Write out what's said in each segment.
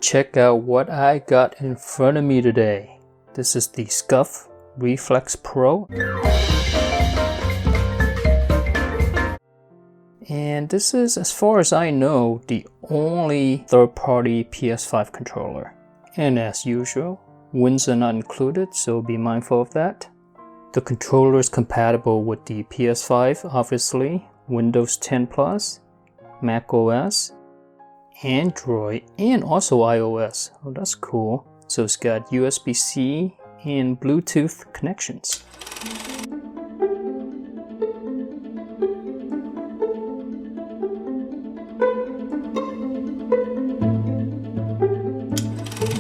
check out what I got in front of me today. This is the Scuf Reflex Pro. And this is, as far as I know, the only third-party PS5 controller. And as usual, wins are not included, so be mindful of that. The controller is compatible with the PS5, obviously, Windows 10 Plus, Mac OS, Android, and also iOS. Oh, that's cool. So it's got USB-C and Bluetooth connections.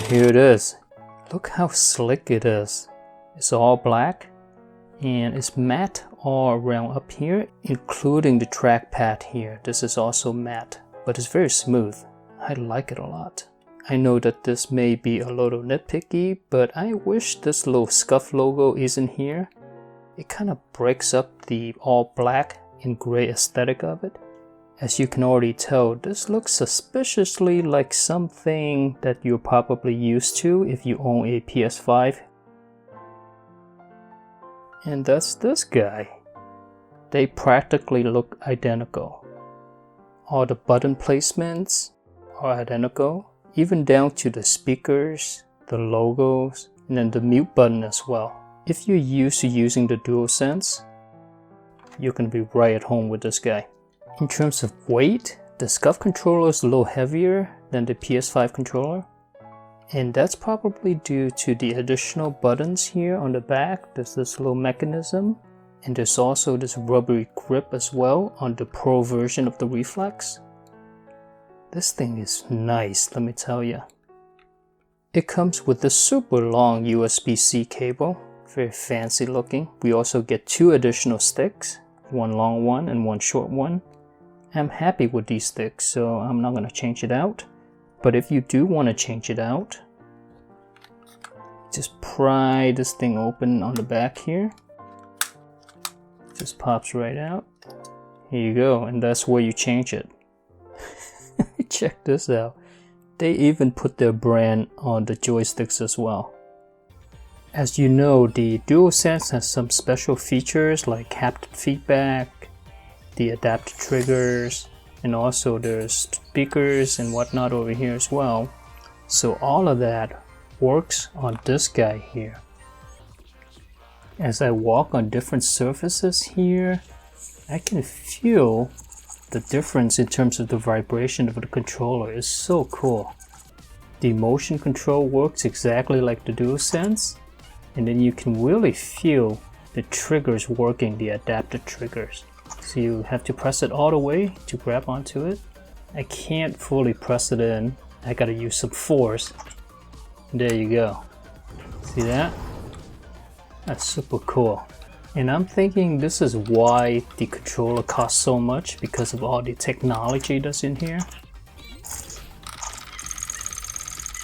Here it is. Look how slick it is. It's all black and it's matte all around up here, including the trackpad here. This is also matte, but it's very smooth. I like it a lot. I know that this may be a little nitpicky, but I wish this little Scuf logo isn't here. It kind of breaks up the all black and gray aesthetic of it. As you can already tell, this looks suspiciously like something that you're probably used to if you own a PS5. And that's this guy. They practically look identical. All the button placements are identical, even down to the speakers, the logos, and then the mute button as well. If you're used to using the DualSense, you're going to be right at home with this guy. In terms of weight, the Scuf controller is a little heavier than the PS5 controller. And that's probably due to the additional buttons here on the back. There's this little mechanism. And there's also this rubbery grip as well on the Pro version of the Reflex. This thing is nice, let me tell you. It comes with this super long USB-C cable. Very fancy looking. We also get 2 additional sticks. One long one and one short one. I'm happy with these sticks, so I'm not going to change it out. But if you do want to change it out, just pry this thing open on the back here. Just pops right out. Here you go, and that's where you change it. Check this out. They even put their brand on the joysticks as well. As you know, the DualSense has some special features like haptic feedback, the adaptive triggers, and also there's speakers and whatnot over here as well. So all of that works on this guy here. As I walk on different surfaces here, I can feel the difference in terms of the vibration of the controller. Is so cool. The motion control works exactly like the DualSense, and then you can really feel the triggers working, the adaptive triggers. So you have to press it all the way to grab onto it. I can't fully press it in. I gotta use some force. There you go. See that? That's super cool. And I'm thinking this is why the controller costs so much, because of all the technology that's in here.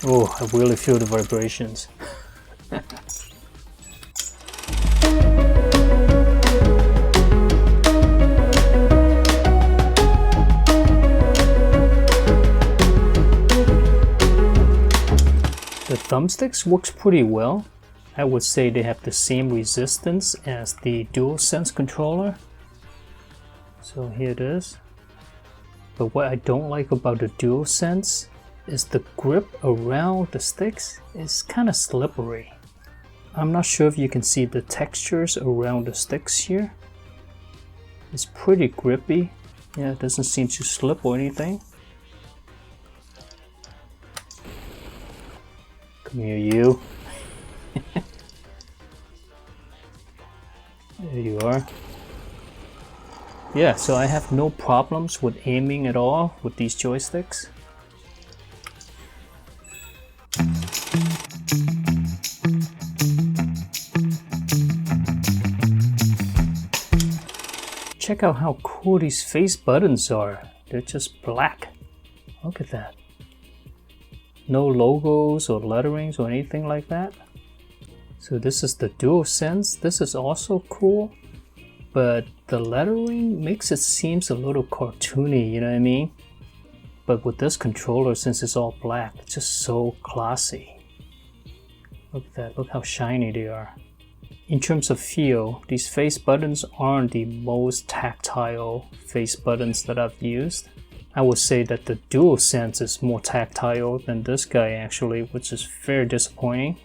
Oh, I really feel the vibrations. The thumbsticks works pretty well. I would say they have the same resistance as the DualSense controller. So here it is. But what I don't like about the DualSense is the grip around the sticks is kind of slippery. I'm not sure if you can see the textures around the sticks here. It's pretty grippy. Yeah, it doesn't seem to slip or anything. Come here, you. There you are. Yeah, so I have no problems with aiming at all with these joysticks. Check out how cool these face buttons are. They're just black. Look at that. No logos or letterings or anything like that. So this is the DualSense. This is also cool, but the lettering makes it seem a little cartoony, you know what I mean? But with this controller, since it's all black, it's just so classy. Look at that, look how shiny they are. In terms of feel, these face buttons aren't the most tactile face buttons that I've used. I would say that the DualSense is more tactile than this guy actually, which is very disappointing.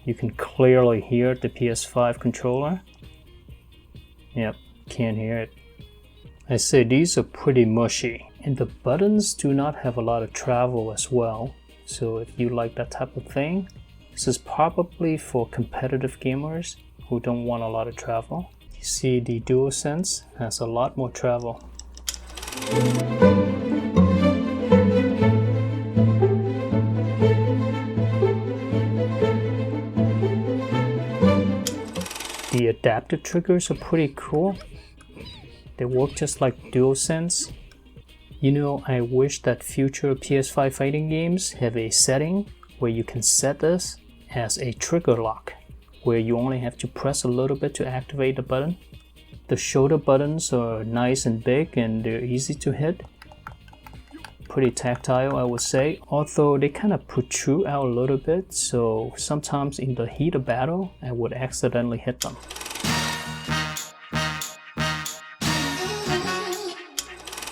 You can clearly hear the PS5 controller. Yep, can't hear it. I say these are pretty mushy, and the buttons do not have a lot of travel as well. So if you like that type of thing, this is probably for competitive gamers who don't want a lot of travel. You see the DualSense has a lot more travel. The adaptive triggers are pretty cool. They work just like DualSense. You know, I wish that future PS5 fighting games have a setting where you can set this as a trigger lock, where you only have to press a little bit to activate the button. The shoulder buttons are nice and big and they're easy to hit. Pretty tactile, I would say, although they kind of protrude out a little bit, so sometimes in the heat of battle, I would accidentally hit them.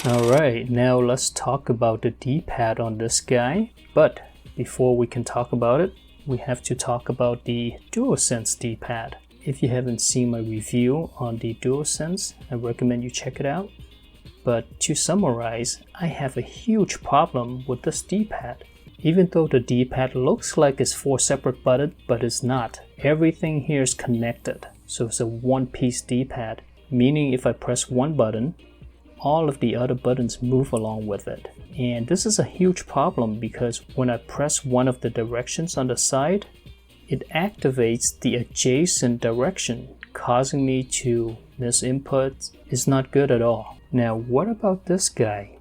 Alright, now let's talk about the D-pad on this guy. But before we can talk about it, we have to talk about the DualSense D-pad. If you haven't seen my review on the DualSense, I recommend you check it out. But to summarize, I have a huge problem with this D-pad. Even though the D-pad looks like it's 4 separate buttons, but it's not. Everything here is connected, so it's a one-piece D-pad, meaning if I press one button, all of the other buttons move along with it. And this is a huge problem because when I press one of the directions on the side, it activates the adjacent direction, causing me to miss inputs. It's not good at all. Now, what about this guy?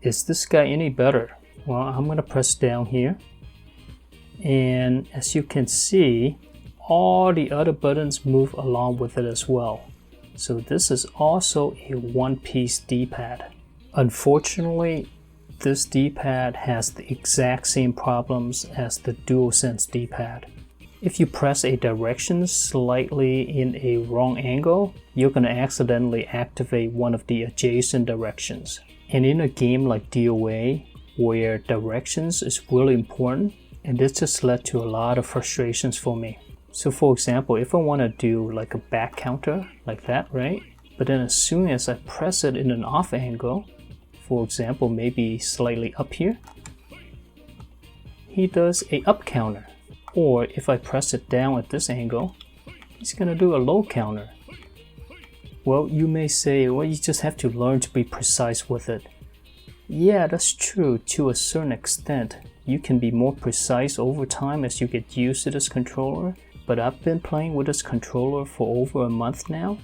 Is this guy any better? Well, I'm gonna press down here. And as you can see, all the other buttons move along with it as well. So this is also a one-piece D-pad. Unfortunately, this D-pad has the exact same problems as the DualSense D-pad. If you press a direction slightly in a wrong angle, you're going to accidentally activate one of the adjacent directions. And in a game like DOA, where directions is really important, and this just led to a lot of frustrations for me. So for example, if I want to do like a back counter like that, right? But then as soon as I press it in an off angle, for example, maybe slightly up here, he does a up counter. Or if I press it down at this angle, he's gonna do a low counter. Well, you may say, well, you just have to learn to be precise with it. Yeah, that's true to a certain extent. You can be more precise over time as you get used to this controller, but I've been playing with this controller for over a month now,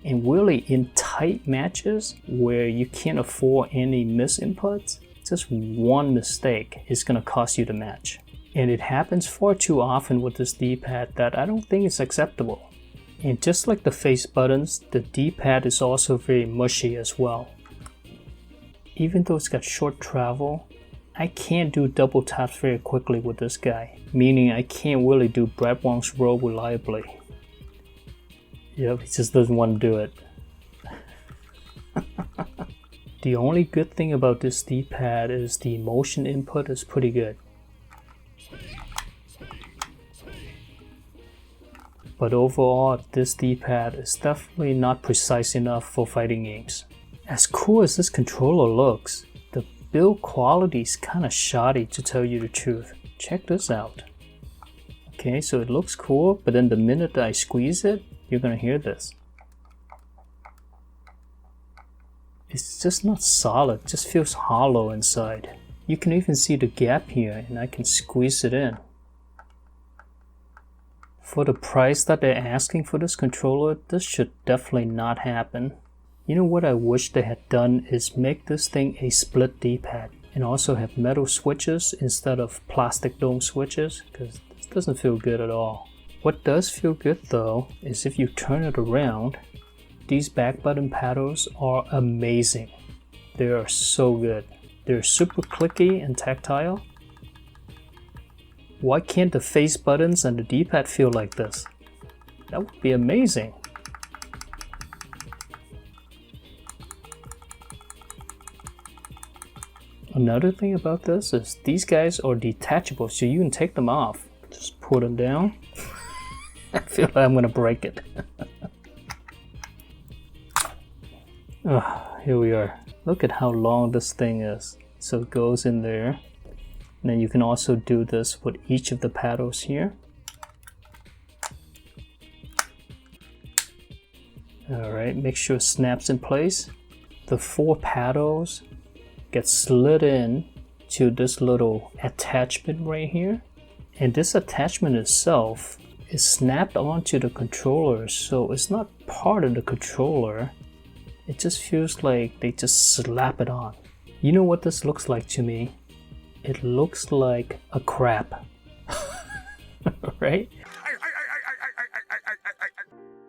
and really in tight matches where you can't afford any miss inputs, just one mistake is gonna cost you the match. And it happens far too often with this D-pad that I don't think it's acceptable. And just like the face buttons, the D-pad is also very mushy as well. Even though it's got short travel, I can't do double taps very quickly with this guy, meaning I can't really do Brad Wong's roll reliably. Yep, he just doesn't want to do it. The only good thing about this D-pad is the motion input is pretty good. But overall, this D-pad is definitely not precise enough for fighting games. As cool as this controller looks, the build quality is kinda shoddy to tell you the truth. Check this out. Okay, so it looks cool, but then the minute that I squeeze it, you're gonna hear this. It's just not solid, it just feels hollow inside. You can even see the gap here, and I can squeeze it in. For the price that they're asking for this controller, this should definitely not happen. You know what I wish they had done is make this thing a split D-pad and also have metal switches instead of plastic dome switches, because this doesn't feel good at all. What does feel good though is if you turn it around, these back button paddles are amazing. They are so good. They're super clicky and tactile. Why can't the face buttons and the D-pad feel like this? That would be amazing. Another thing about this is these guys are detachable, so you can take them off. Just put them down. I feel like I'm gonna break it. Here we are. Look at how long this thing is. So it goes in there. And then you can also do this with each of the paddles here. Alright, make sure it snaps in place. The 4 paddles get slid in to this little attachment right here. And this attachment itself is snapped onto the controller, so it's not part of the controller. It just feels like they just slap it on. You know what this looks like to me? It looks like a crab. Right?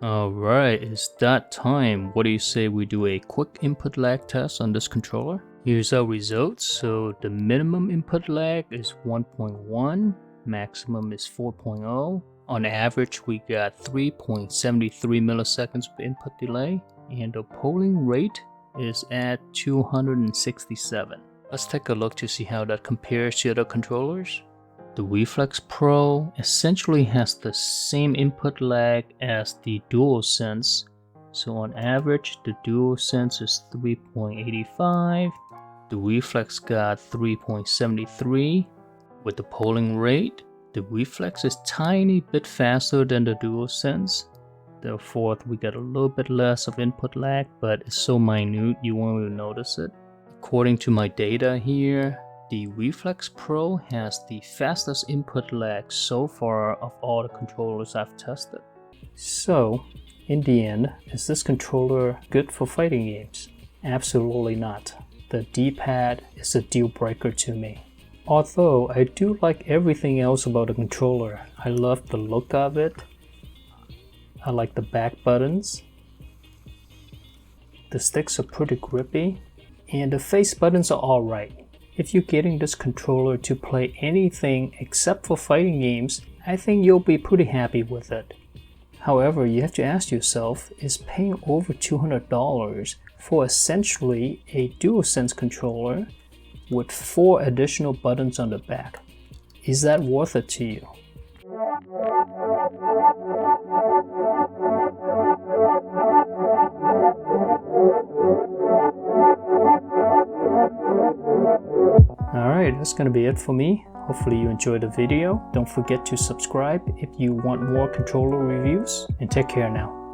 Alright, it's that time. What do you say we do a quick input lag test on this controller? Here's our results. So the minimum input lag is 1.1, maximum is 4.0. On average, we got 3.73 milliseconds per input delay, and the polling rate is at 267. Let's take a look to see how that compares to other controllers. The Reflex Pro essentially has the same input lag as the DualSense. So on average, the DualSense is 3.85. The Reflex got 3.73. With the polling rate, the Reflex is tiny bit faster than the DualSense. Therefore, we get a little bit less of input lag, but it's so minute you won't even notice it. According to my data here, the Reflex Pro has the fastest input lag so far of all the controllers I've tested. So, in the end, is this controller good for fighting games? Absolutely not. The D-pad is a deal breaker to me. Although I do like everything else about the controller. I love the look of it. I like the back buttons. The sticks are pretty grippy. And the face buttons are alright. If you're getting this controller to play anything except for fighting games, I think you'll be pretty happy with it. However, you have to ask yourself, is paying over $200 for essentially a DualSense controller with 4 additional buttons on the back, is that worth it to you? Alright, that's gonna be it for me. Hopefully you enjoyed the video. Don't forget to subscribe if you want more controller reviews, and take care now.